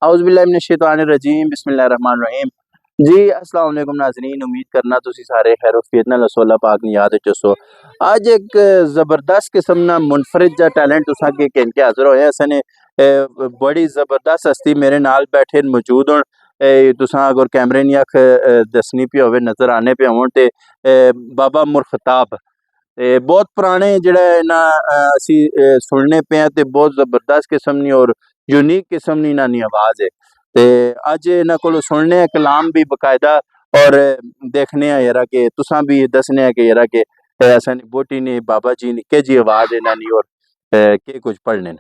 औज़ुबिल्लाहि बिस्मिल्लाहिर्रहमानिर्रहीम। जी अस्सलाम वालेकुम नाज़रीन, उम्मीद करना तुसी सारे खैर वफियत नाल सो अल्लाह पाक नी याद च सो। अज एक ज़बरदस्त किस्म दा मुनफरिद जा टैलेंट तुसां के घेन के हाज़र होए असन। बड़ी ज़बरदस्त हस्ती मेरे नाल बैठे मौजूद होन। तुसां अगर कैमरे नी अख दसनी पी होवे नज़र आने पे होन ते बाबा मुरखताब बहुत पुराने जेह्ड़ा ना असी सुनने पे हैं ते बहुत ज़बरदस्त किस्म दी और यूनिक किस्म दी इन्हां दी आवाज़ है। ते अज इन्हां कोलों सुनने आ कलाम भी बकायदा और देखने आ यरा के तुसां भी दसने आ कि यरा के असां दी बोटी ने बाबा जी ने के जी आवाज़ है इन्हां दी और के कुछ पढ़ने न।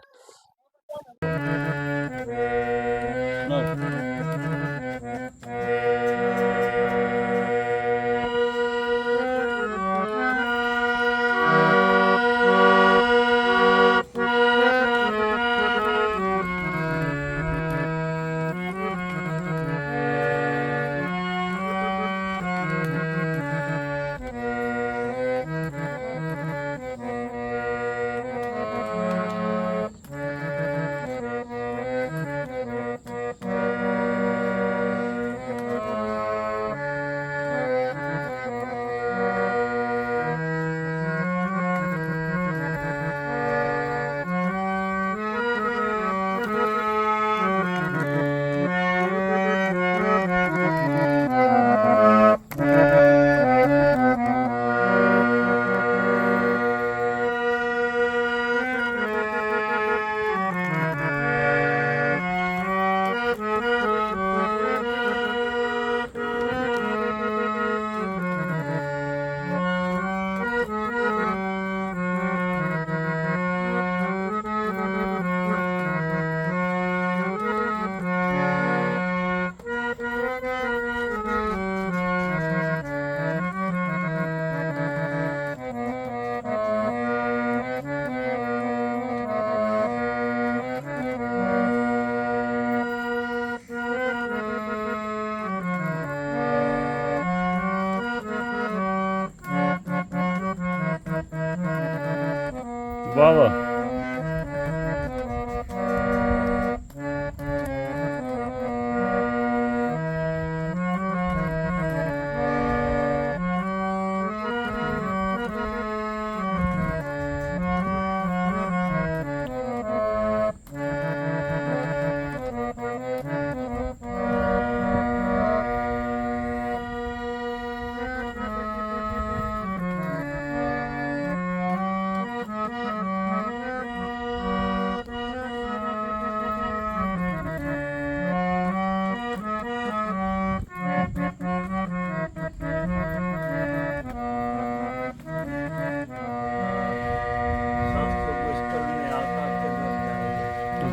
वाह वाह।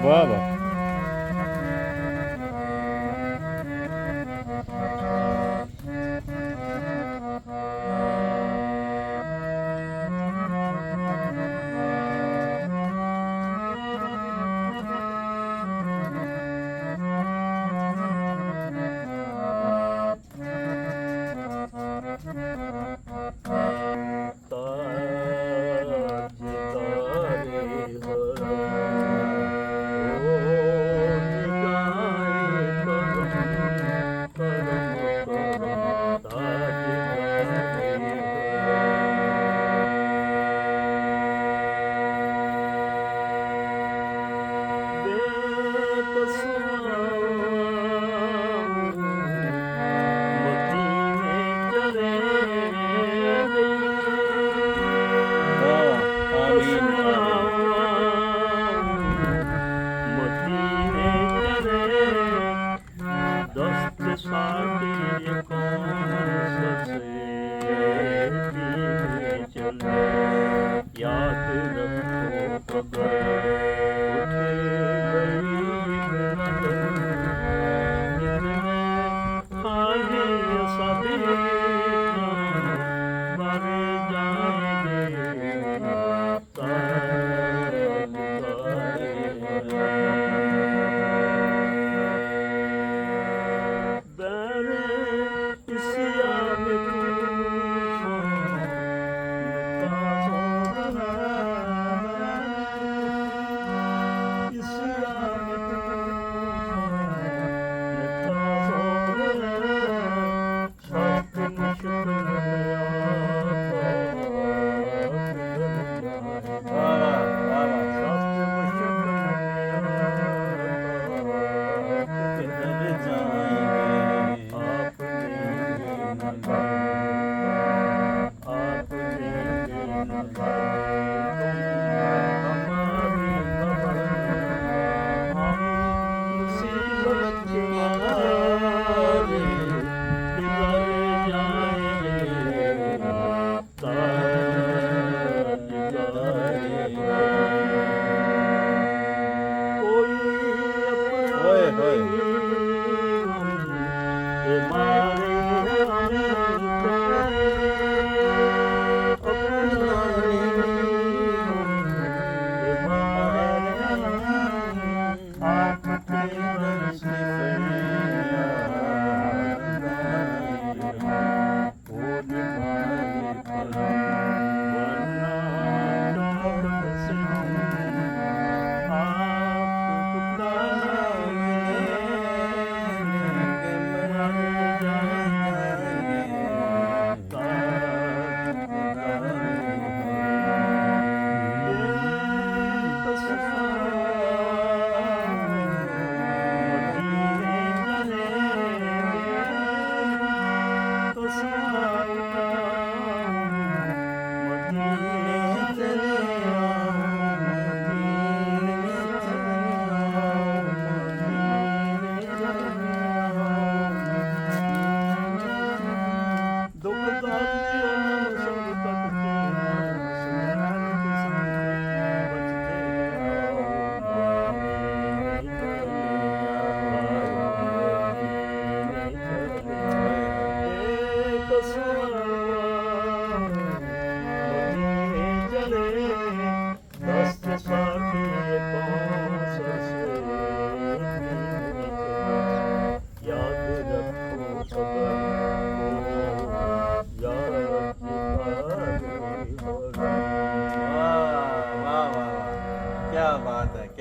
वाह वाह। ओए होए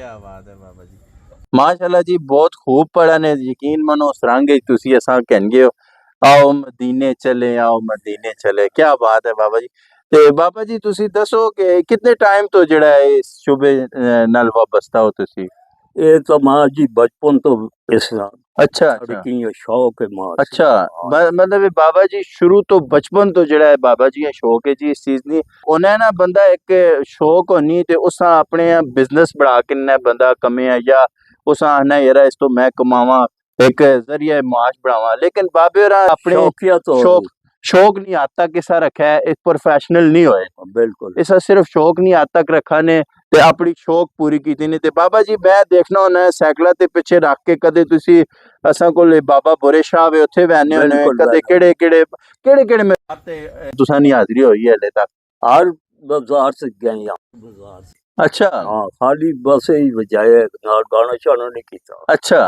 क्या बात है बाबा जी माशाल्लाह जी बहुत खूब पढ़ा ने यकीन मनो उस रंग तुसी असा कहनगे आओ मदीने चले क्या बात है बाबा जी ते बाबा जी तुसी दसो कि कितने टाइम तो जड़ा है इस शुबे नाल वाबस्ता हो तुसी ये तो मां जी बचपन तो इस अच्छा अच्छा की शौक है मां अच्छा मतलब बाबा जी शुरू तो बचपन तो जड़ा है बाबा जी का शौक है जी इस चीज नी उन्हें ना बंदा एक शौक होनी ते उसा अपने बिजनेस बढ़ा के बंदा कमे या उसा आना यार इस तो मैं कमावा एक जरिया माश बढ़ावा लेकिन बाबे होरा अपने शौकिया तो शौक शौक नहीं आज तक इसा रखा है एक प्रोफेशनल नहीं होए बिल्कुल इसा सिर्फ शौक नहीं आज तक रखा ने ते अपनी शौक पूरी कीती नहीं ते बाबा जी मैं देखना होना साइकिल ते पिछे रख के कदे तुसी असा कोल बाबा बुरे शाह वे उत्थे बहने होने कदे केड़े केड़े केड़े केड़े में तुसा नहीं हाजिरी होई है हले तक हर बाजार से गए यहाँ बाजार से अच्छा हाँ खाली बस यही बजाय गाना शाना नहीं किया अच्छा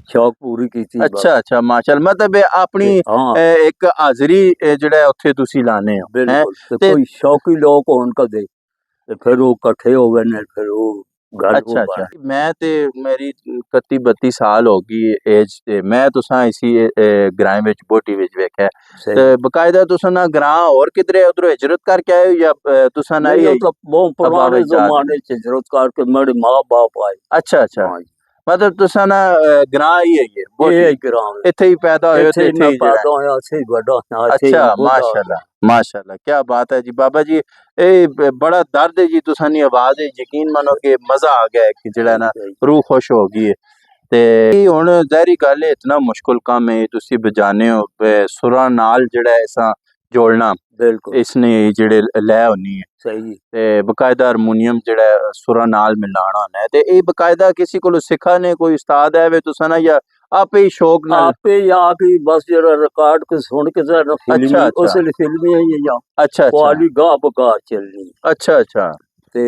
शौक पूरी की थी अच्छा अच्छा माशाल्लाह मतलब अपनी हाँ एक हाजिरी जेड़ा उत्थे तुसी लाने हो बिल्कुल ते कोई शौकी लोग होन कदे ते फिर वो इकट्ठे हो गए ने फिर वो गल अच्छा अच्छा मैं ते मेरी 31-32 साल हो गई एज ते मैं तुसा इसी ग्रां विच बोटी विच वेख्या ते बकायदा तुसा ना ग्रां और किधरे उधर हिजरत करके आए हो या तुसा ना ही तो बहुत पुराने जमाने च हिजरत करके मेरे माँ बाप आए अच्छा अच्छा मतलब तुसा ना ग्रां ही है ये बोटी ग्रां इथे ही पैदा होए इथे ही पैदा होया इथे ही बड़ा होया अच्छा माशाल्लाह माशाल्लाह क्या बात है जी बाबा जी ए बड़ा दर्द है जी तुसानी आवाज है यकीन मानो कि मजा आ गया है कि जेड़ा ना रूह खुश हो गई है ते हुन ज़ाहिरी गल है इतना मुश्किल काम है तुसी बजाने हो सुरा नाल जेड़ा ऐसा जोड़ना बिल्कुल इसने जेड़े लय होनी है सही ते बकायदा हारमोनियम जेड़ा सुरा नाल मिलाना होना है ते ए बकायदा किसी को सिखा ने कोई उस्ताद है वे तुसा ना या आपे ही शौक नाल आपे या की बस जरा रिकॉर्ड को सुन के जरा फिल्मी उस फिल्मी है या अच्छा अच्छा वाली गा बगा चलनी अच्छा अच्छा ते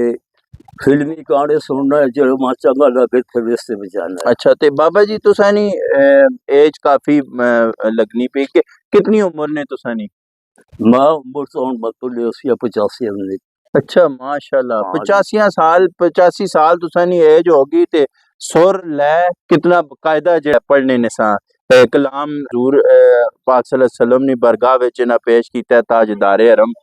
फिल्मी गाने सुनना है जो मां चंगा लगे फिर इससे बजाना अच्छा ते बाबा जी तुसानी एज काफी लगनी पे कि कितनी उम्र ने तुसानी मैं उम्र तो मतलब 85 हमने अच्छा माशाल्लाह 85 साल तुसानी एज होगी ते सुर लय कितना बकायदा जेड़ा पढ़ने ने सा कलाम हजूर पाक सल्लल्लाहु अलैहि वसल्लम ने बरगाह विच ना पेश कीता ताजदारे हरम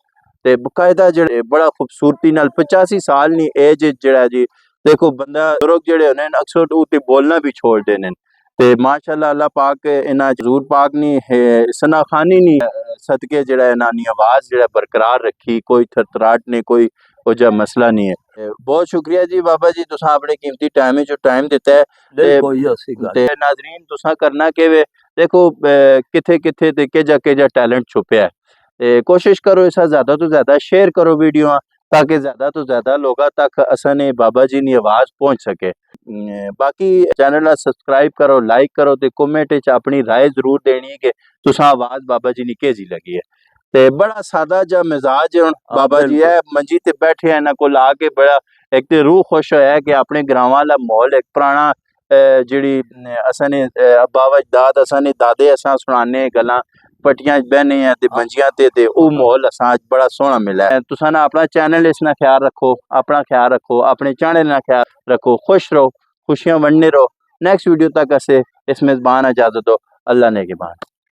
ते बकायदा जेड़े बड़ा खूबसूरती नाल 85 साल नी एज जेड़ा जी देखो बंदा बुजुर्ग जेड़े होने अक्सर उते बोलना भी छोड़ देने ते माशाल्लाह अल्लाह पाक इना हजूर पाक नी सना खानी नी सदके जिहड़ा इन्हां दी आवाज़ जिहड़ा बरकरार रखी, कोई थरथराहट नहीं, कोई ਉਹ ਜਿਹਾ ਮਸਲਾ ਨਹੀਂ ਹੈ। ਬਹੁਤ ਸ਼ੁਕਰੀਆ ਜੀ ਬਾਬਾ ਜੀ, ਤੁਸੀਂ ਆਪਣੇ ਕੀਮਤੀ ਟਾਈਮ ਵਿੱਚੋਂ ਟਾਈਮ ਦਿੱਤਾ ਹੈ। नहीं कोई ऐसी गल ਤੇ ਨਾਜ਼ਰੀਨ ਤੁਸੀਂ ਕਰਨਾ ਕਿ ਵੇ ਦੇਖੋ ਕਿੱਥੇ ਕਿੱਥੇ ਤੇ ਕਿਹੜਾ ਟੈਲੈਂਟ ਛੁਪਿਆ ਹੈ ਤੇ ਕੋਸ਼ਿਸ਼ ਕਰੋ ਇਸਾ ਜ਼ਿਆਦਾ ਤੋਂ ਜ਼ਿਆਦਾ ਸ਼ੇਅਰ ਕਰੋ ਵੀਡੀਓ ताकि ज़्यादा तो ज़्यादा लोगों तक असाने बाबा जी की आवाज़ पहुँच सके। बाकी चैनल सब्सक्राइब करो, लाइक करो तो कमेंट अपनी राय जरूर देनी कि तुसा आवाज़ बाबा जी की केजी लगी है। ते बड़ा सादा जा मिजाज है बाबा जी है, मंजी ते बैठे हैं इन्हां कोल आके बड़ा एक तो रूह खुश होया कि अपने ग्रावां वाला माहौल एक पुराना जिहड़ी असाने अब्बा अजदाद असाने दादे असां सुनाने गल्लां पट्टियां बहने हैं ते मंजियां ते वो माहौल असां बड़ा सोहना मिला है। तुसां ना अपना चैनल इसना ख्याल रखो, अपना ख्याल रखो, अपने चैनल ना ख्याल रखो, खुश रहो, खुशियां वंडने रहो। नेक्स्ट वीडियो तक असे इस मेज़बान इजाज़त दो, अल्लाह ने के बाद।